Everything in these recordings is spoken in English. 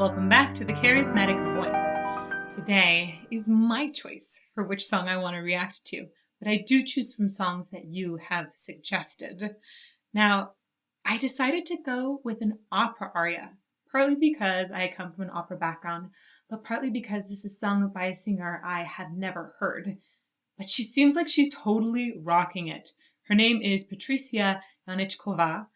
Welcome back to the Charismatic Voice. Today is my choice for which song I want to react to, but I do choose from songs that you have suggested. Now, I decided to go with an opera aria, partly because I come from an opera background, but partly because this is sung by a singer I have never heard. But she seems like she's totally rocking it. Her name is Patricia Janečková,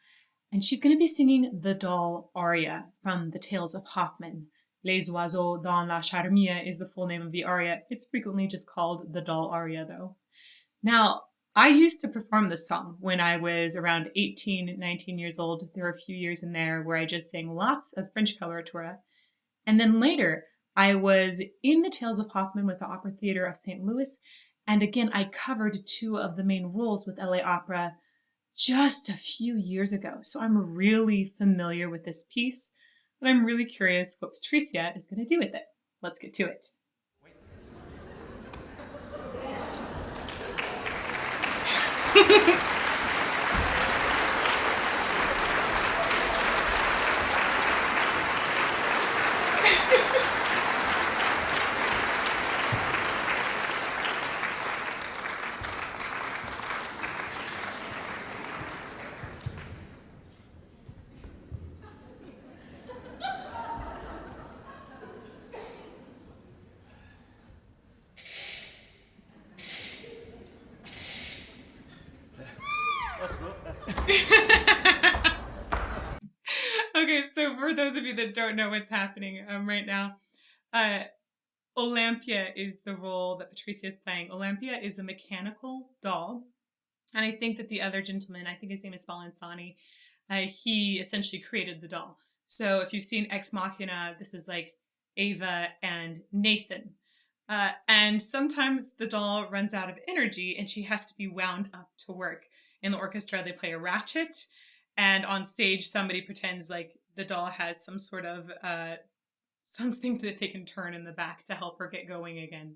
and she's going to be singing the Doll Aria from the Tales of Hoffmann. Les oiseaux dans la charmille is the full name of the aria. It's frequently just called the Doll Aria, though. Now, I used to perform this song when I was around 18, 19 years old. There were a few years in there where I just sang lots of French coloratura. And then later, I was in the Tales of Hoffmann with the Opera Theater of St. Louis. And again, I covered two of the main roles with LA Opera just a few years ago. So I'm really familiar with this piece, and I'm really curious what Patricia is going to do with it. Let's get to it. Okay, so for those of you that don't know what's happening right now, Olympia is the role that Patricia is playing. Olympia is a mechanical doll, and I think that the other gentleman, I think his name is Spallanzani, he essentially created the doll. So if you've seen Ex Machina, this is like Ava and Nathan. And sometimes the doll runs out of energy and she has to be wound up to work. In the orchestra, they play a ratchet, and on stage, somebody pretends like the doll has some sort of something that they can turn in the back to help her get going again.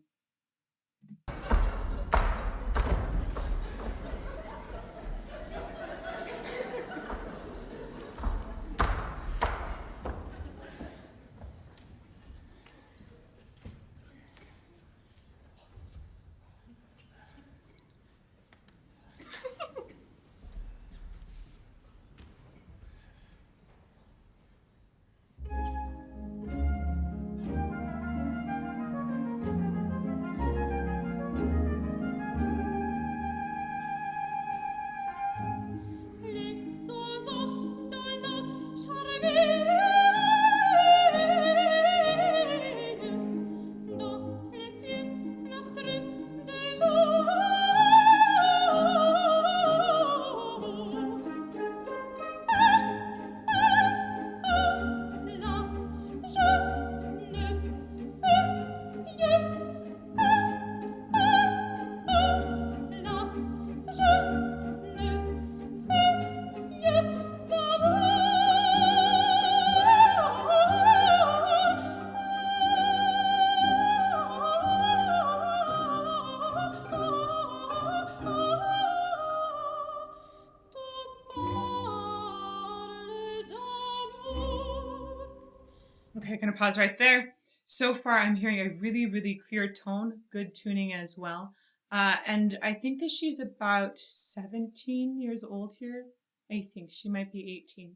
Okay, I'm going to pause right there. So far, I'm hearing a really, really clear tone, good tuning as well. And I think that she's about 17 years old here. I think she might be 18.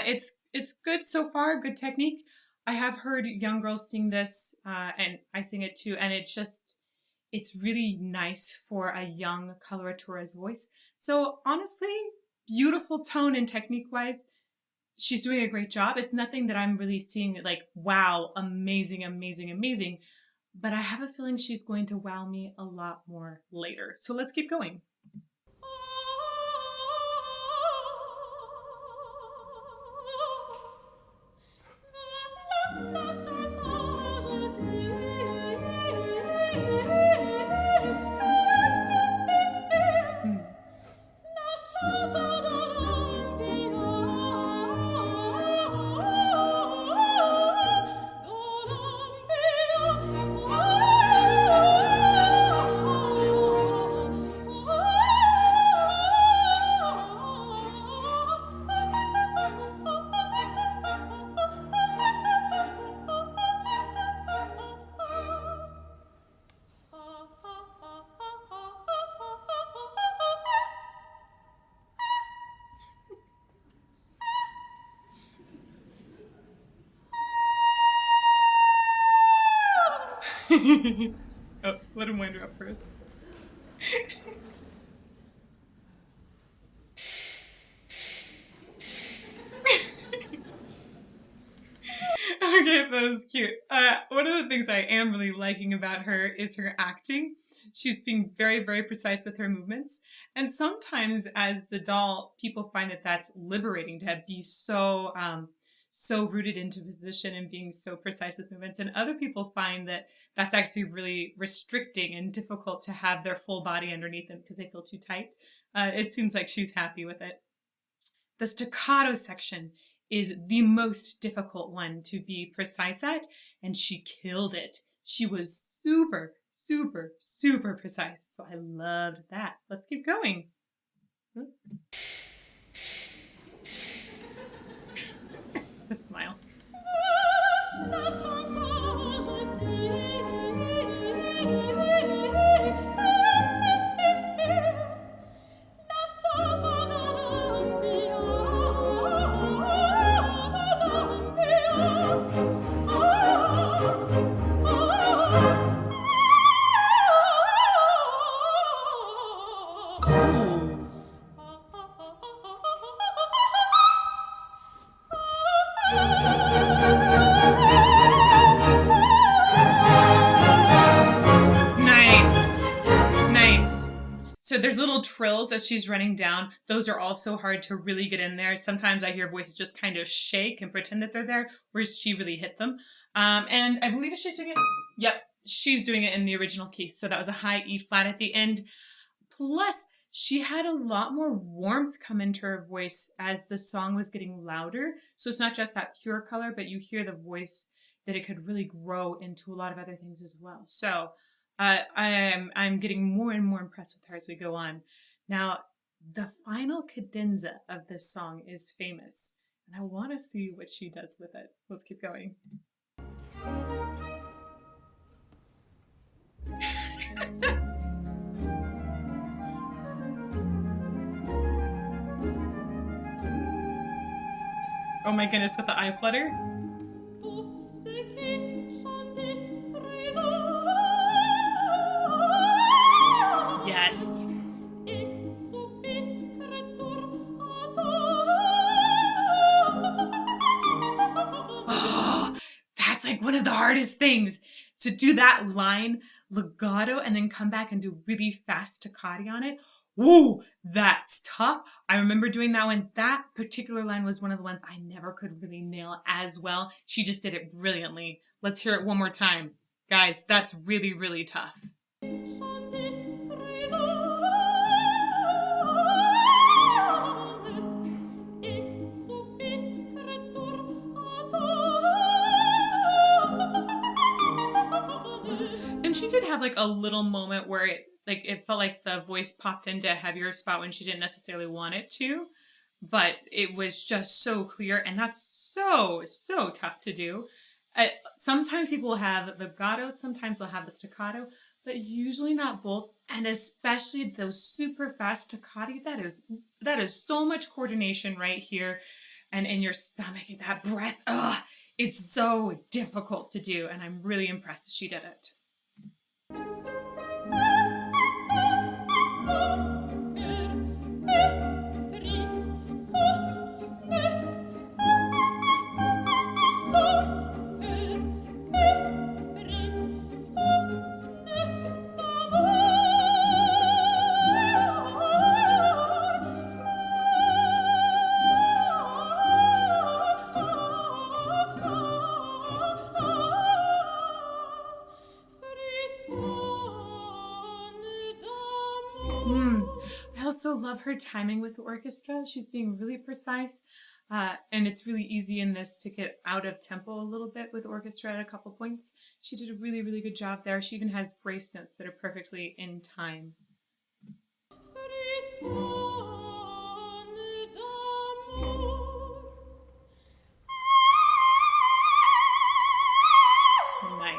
It's good so far, good technique. I have heard young girls sing this, and I sing it too, and it's really nice for a young coloratura's voice. So honestly, beautiful tone and technique-wise. She's doing a great job. It's nothing that I'm really seeing like, wow, amazing, amazing, amazing. But I have a feeling she's going to wow me a lot more later. So let's keep going. Oh, let him wind her up first. Okay, that was cute. One of the things I am really liking about her is her acting. She's being very, very precise with her movements. And sometimes as the doll, people find that that's liberating to be so rooted into position and being so precise with movements. And other people find that that's actually really restricting and difficult to have their full body underneath them because they feel too tight. It seems like she's happy with it. The staccato section is the most difficult one to be precise at, and she killed it. She was super, super, super precise. So I loved that. Let's keep going. The smile. So there's little trills as she's running down. Those are also hard to really get in there. Sometimes I hear voices just kind of shake and pretend that they're there, whereas she really hit them. And I believe she's doing it. Yep, she's doing it in the original key. So that was a high E flat at the end. Plus, she had a lot more warmth come into her voice as the song was getting louder. So it's not just that pure color, but you hear the voice that it could really grow into a lot of other things as well. So I'm getting more and more impressed with her as we go on. Now, the final cadenza of this song is famous, and I want to see what she does with it. Let's keep going. Oh my goodness, with the eye flutter. Yes. Oh, that's like one of the hardest things, to do that line legato and then come back and do really fast staccato on it. Whoa, that's tough. I remember doing that one. That particular line was one of the ones I never could really nail as well. She just did it brilliantly. Let's hear it one more time. Guys, that's really, really tough. And she did have like a little moment where it felt like the voice popped into a heavier spot when she didn't necessarily want it to, but it was just so clear, and that's so tough to do. Sometimes people will have legato, sometimes they'll have the staccato, but usually not both, and especially those super fast staccato. That is so much coordination right here, and in your stomach, that breath. It's so difficult to do, and I'm really impressed that she did it. I also love her timing with the orchestra. She's being really precise, and it's really easy in this to get out of tempo a little bit with orchestra at a couple points. She did a really, really good job there. She even has grace notes that are perfectly in time. Nice.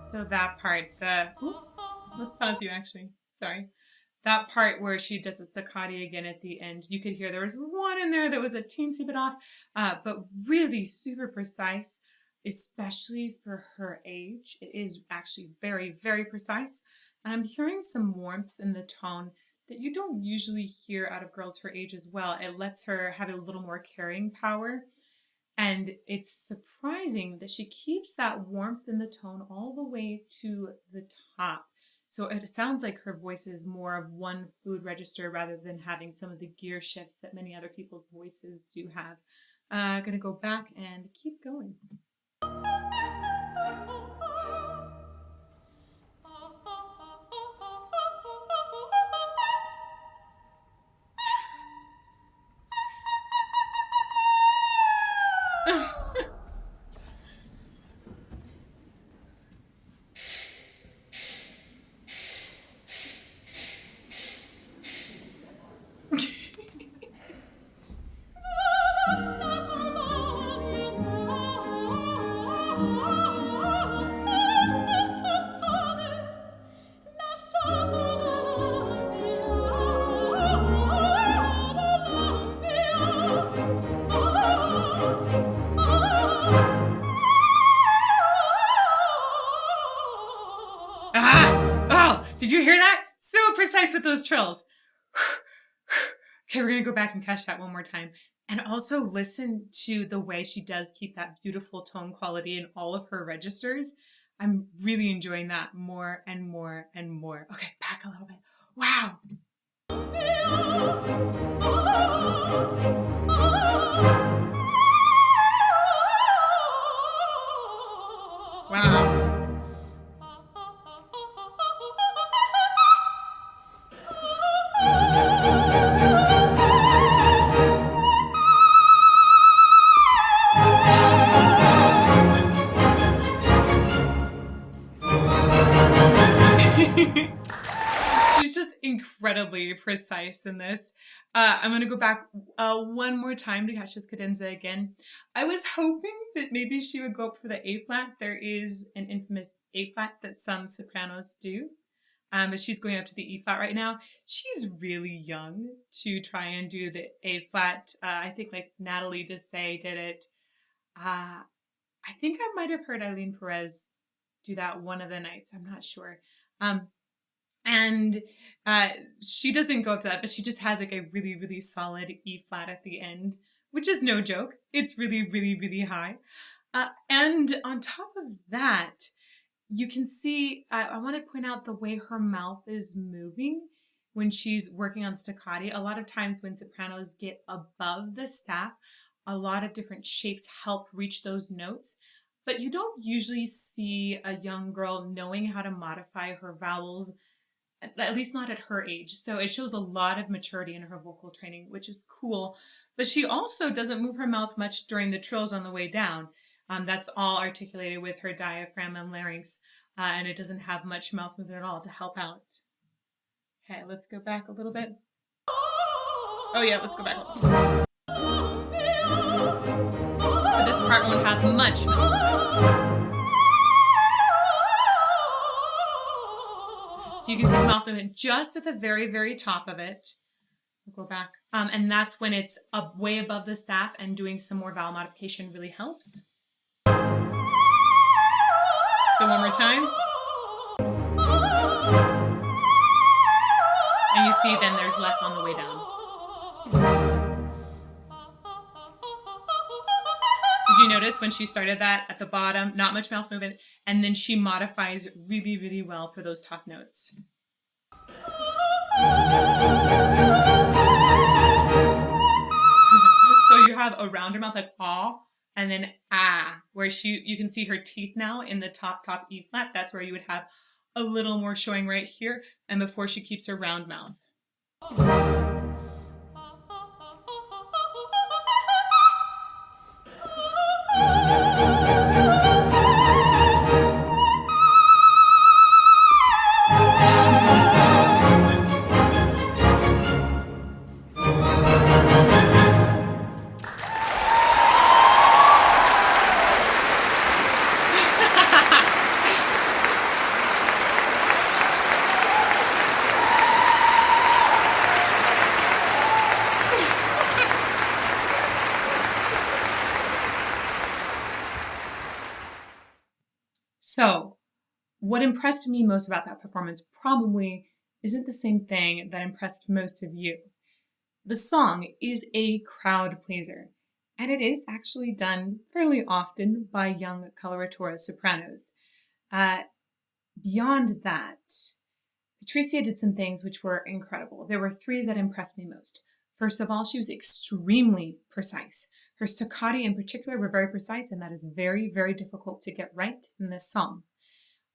So that part, let's pause you actually. Sorry. That part where she does the staccato again at the end, you could hear there was one in there that was a teensy bit off, but really super precise, especially for her age. It is actually very, very precise. And I'm hearing some warmth in the tone that you don't usually hear out of girls her age as well. It lets her have a little more carrying power. And it's surprising that she keeps that warmth in the tone all the way to the top. So it sounds like her voice is more of one fluid register rather than having some of the gear shifts that many other people's voices do have. I'm going to go back and keep going. Did you hear that? So precise with those trills. Okay, we're going to go back and catch that one more time. And also listen to the way she does keep that beautiful tone quality in all of her registers. I'm really enjoying that more and more and more. Okay, back a little bit. Wow. Wow. She's just incredibly precise in this. I'm going to go back one more time to catch this cadenza again. I was hoping that maybe she would go up for the A flat. There is an infamous A flat that some sopranos do, but she's going up to the E flat right now. She's really young to try and do the A flat. I think like Natalie Dessay did it. I think I might have heard Eileen Perez do that one of the nights. I'm not sure. And she doesn't go up to that, but she just has like a really, really solid E flat at the end, which is no joke. It's really, really, really high. And on top of that, you can see, I want to point out the way her mouth is moving when she's working on staccato. A lot of times when sopranos get above the staff, a lot of different shapes help reach those notes. But you don't usually see a young girl knowing how to modify her vowels, at least not at her age. So it shows a lot of maturity in her vocal training, which is cool. But she also doesn't move her mouth much during the trills on the way down. That's all articulated with her diaphragm and larynx, and it doesn't have much mouth movement at all to help out. Okay, let's go back a little bit. Oh yeah, let's go back a little bit. So this part won't have much mouth movement. So you can see the mouth movement just at the very, very top of it. We'll go back. And that's when it's up way above the staff, and doing some more vowel modification really helps. So one more time. And you see then there's less on the way down. Did you notice when she started that at the bottom, not much mouth movement, and then she modifies really, really well for those top notes. So you have a rounder mouth like ah, and then ah, where you can see her teeth now in the top E flat. That's where you would have a little more showing right here, and before she keeps her round mouth. So what impressed me most about that performance probably isn't the same thing that impressed most of you. The song is a crowd pleaser, and it is actually done fairly often by young coloratura sopranos. Beyond that, Patricia did some things which were incredible. There were three that impressed me most. First of all, she was extremely precise. Her staccati in particular were very precise, and that is very, very difficult to get right in this song.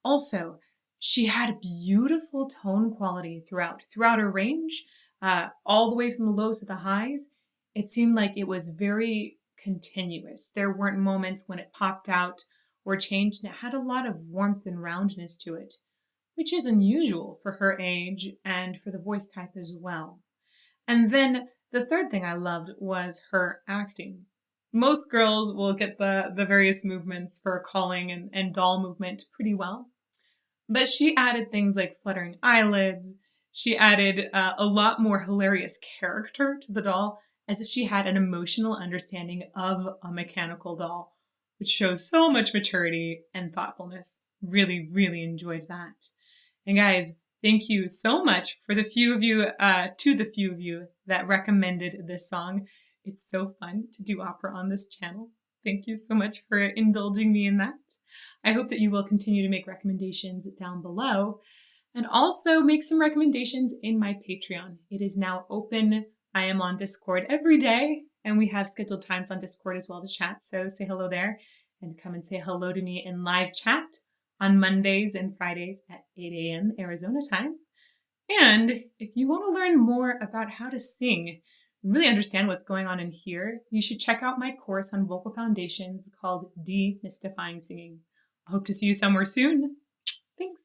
Also, she had beautiful tone quality throughout her range, all the way from the lows to the highs. It seemed like it was very continuous. There weren't moments when it popped out or changed, and it had a lot of warmth and roundness to it, which is unusual for her age and for the voice type as well. And then the third thing I loved was her acting. Most girls will get the various movements for calling and doll movement pretty well. But she added things like fluttering eyelids. She added a lot more hilarious character to the doll, as if she had an emotional understanding of a mechanical doll, which shows so much maturity and thoughtfulness. Really, really enjoyed that. And guys, thank you so much for the few of you that recommended this song. It's so fun to do opera on this channel. Thank you so much for indulging me in that. I hope that you will continue to make recommendations down below and also make some recommendations in my Patreon. It is now open. I am on Discord every day, and we have scheduled times on Discord as well to chat. So say hello there and come and say hello to me in live chat on Mondays and Fridays at 8 a.m. Arizona time. And if you want to learn more about how to sing, really understand what's going on in here, you should check out my course on vocal foundations called Demystifying Singing. I hope to see you somewhere soon. Thanks.